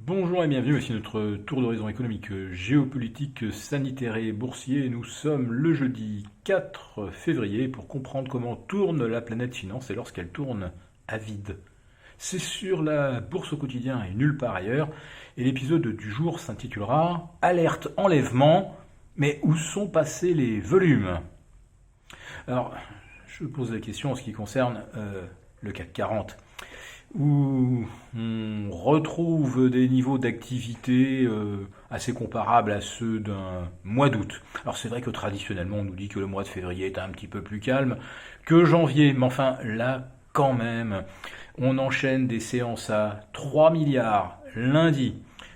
Bonjour et bienvenue, voici notre tour d'horizon économique, géopolitique, sanitaire et boursier. Nous sommes le jeudi 4 février pour comprendre comment tourne la planète finance et lorsqu'elle tourne à vide. C'est sur la bourse au quotidien et nulle part ailleurs. Et l'épisode du jour s'intitulera Alerte enlèvement, mais où sont passés les volumes? Alors, je pose la question en ce qui concerne le CAC 40. Où on retrouve des niveaux d'activité assez comparables à ceux d'un mois d'août. Alors c'est vrai que traditionnellement on nous dit que le mois de février est un petit peu plus calme que janvier, mais enfin là quand même, on enchaîne des séances à 3 milliards lundi.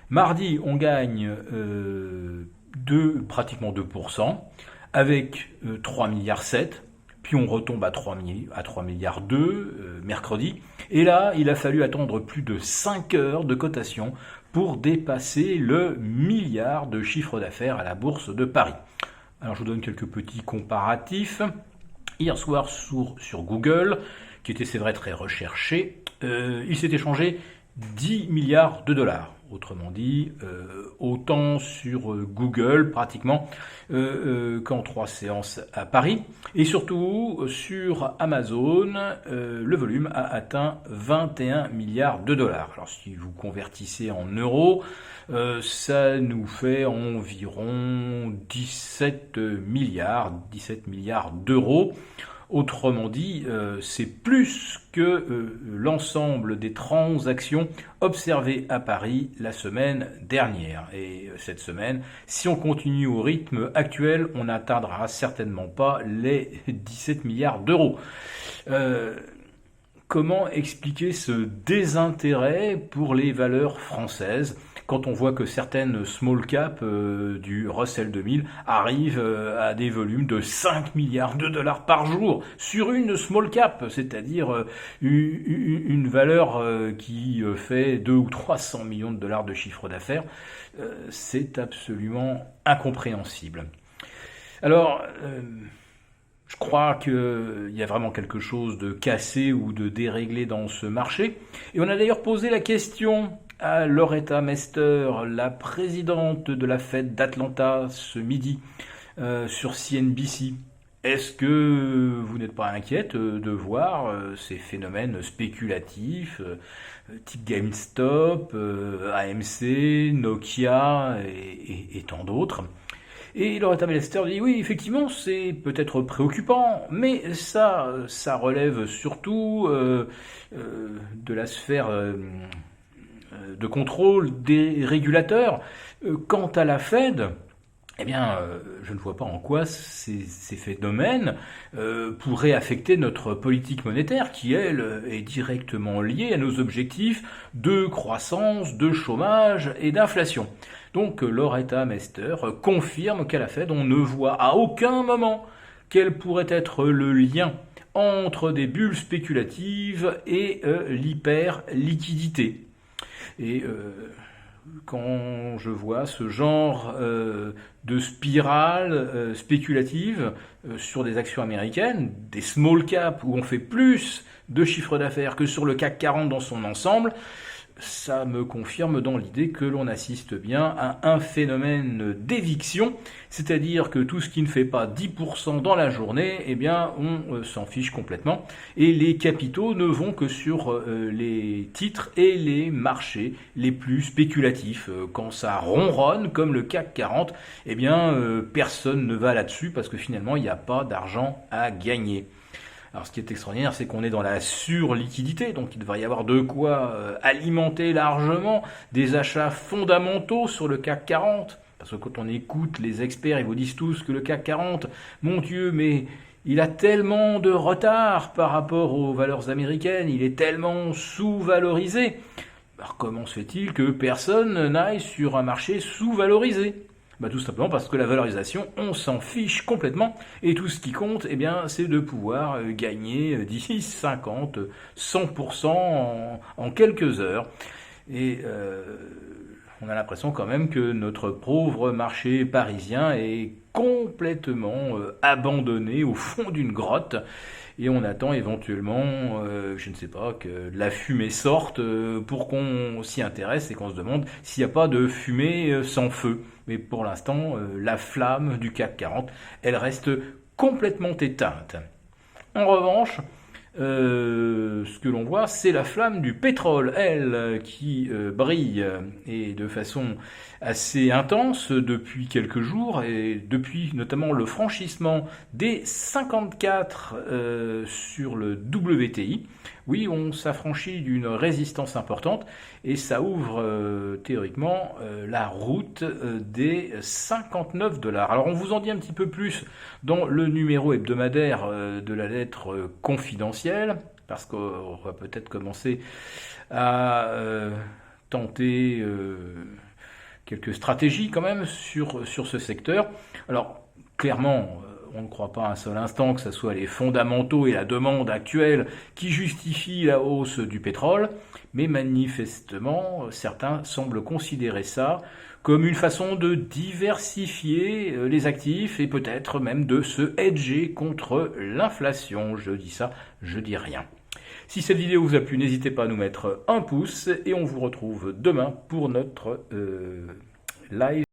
Mardi on gagne pratiquement 2%, avec 3 milliards 7. Puis on retombe à 3 milliards 2 mercredi. Et là, il a fallu attendre plus de 5 heures de cotation pour dépasser le milliard de chiffre d'affaires à la bourse de Paris. Alors je vous donne quelques petits comparatifs. Hier soir sur Google, qui était c'est vrai très recherché, il s'est échangé 10 milliards de dollars. Autrement dit, autant sur Google pratiquement qu'en 3 séances à Paris. Et surtout, sur Amazon, le volume a atteint 21 milliards de dollars. Alors si vous convertissez en euros, ça nous fait environ 17 milliards d'euros. Autrement dit, c'est plus que l'ensemble des transactions observées à Paris la semaine dernière. Et cette semaine, si on continue au rythme actuel, on n'atteindra certainement pas les 17 milliards d'euros. Comment expliquer ce désintérêt pour les valeurs françaises quand on voit que certaines small cap du Russell 2000 arrivent à des volumes de 5 milliards de dollars par jour sur une small cap, c'est-à-dire une valeur qui fait 200 ou 300 millions de dollars de chiffre d'affaires? C'est absolument incompréhensible. Alors, je crois qu'il y a vraiment quelque chose de cassé ou de déréglé dans ce marché. Et on a d'ailleurs posé la question à Loretta Mester, la présidente de la Fed d'Atlanta, ce midi, sur CNBC. Est-ce que vous n'êtes pas inquiète de voir ces phénomènes spéculatifs, type GameStop, AMC, Nokia et tant d'autres? Et Loretta Mester dit oui, effectivement, c'est peut-être préoccupant, mais ça relève surtout de la sphère de contrôle des régulateurs. Quant à la Fed, eh bien, je ne vois pas en quoi ces phénomènes pourraient affecter notre politique monétaire qui, elle, est directement liée à nos objectifs de croissance, de chômage et d'inflation. Donc, Loretta Mester confirme qu'à la Fed, on ne voit à aucun moment quel pourrait être le lien entre des bulles spéculatives et l'hyper-liquidité. Et quand je vois ce genre de spirale spéculative sur des actions américaines, des small caps où on fait plus de chiffre d'affaires que sur le CAC 40 dans son ensemble, ça me confirme dans l'idée que l'on assiste bien à un phénomène d'éviction, c'est-à-dire que tout ce qui ne fait pas 10% dans la journée, eh bien, on s'en fiche complètement. Et les capitaux ne vont que sur les titres et les marchés les plus spéculatifs. Quand ça ronronne, comme le CAC 40, eh bien, personne ne va là-dessus parce que finalement, il n'y a pas d'argent à gagner. Alors ce qui est extraordinaire, c'est qu'on est dans la surliquidité, donc il devrait y avoir de quoi alimenter largement des achats fondamentaux sur le CAC 40. Parce que quand on écoute les experts, ils vous disent tous que le CAC 40, mon Dieu, mais il a tellement de retard par rapport aux valeurs américaines, il est tellement sous-valorisé. Alors comment se fait-il que personne n'aille sur un marché sous-valorisé ? Tout simplement parce que la valorisation, on s'en fiche complètement et tout ce qui compte, eh bien, c'est de pouvoir gagner 10, 50, 100% en quelques heures. Et On a l'impression quand même que notre pauvre marché parisien est complètement abandonné au fond d'une grotte et on attend éventuellement, je ne sais pas, que la fumée sorte pour qu'on s'y intéresse et qu'on se demande s'il n'y a pas de fumée sans feu. Mais pour l'instant, la flamme du CAC 40, elle reste complètement éteinte. En revanche, ce que l'on voit, c'est la flamme du pétrole, elle, qui brille et de façon assez intense depuis quelques jours et depuis notamment le franchissement des 54 sur le WTI. Oui, on s'affranchit d'une résistance importante et ça ouvre théoriquement la route des 59 dollars. Alors on vous en dit un petit peu plus dans le numéro hebdomadaire de la lettre confidentielle, parce qu'on va peut-être commencer à tenter quelques stratégies quand même sur ce secteur. Alors clairement, on ne croit pas un seul instant que ce soit les fondamentaux et la demande actuelle qui justifient la hausse du pétrole, mais manifestement, certains semblent considérer ça comme une façon de diversifier les actifs et peut-être même de se hedger contre l'inflation. Je dis ça, je dis rien. Si cette vidéo vous a plu, n'hésitez pas à nous mettre un pouce et on vous retrouve demain pour notre live.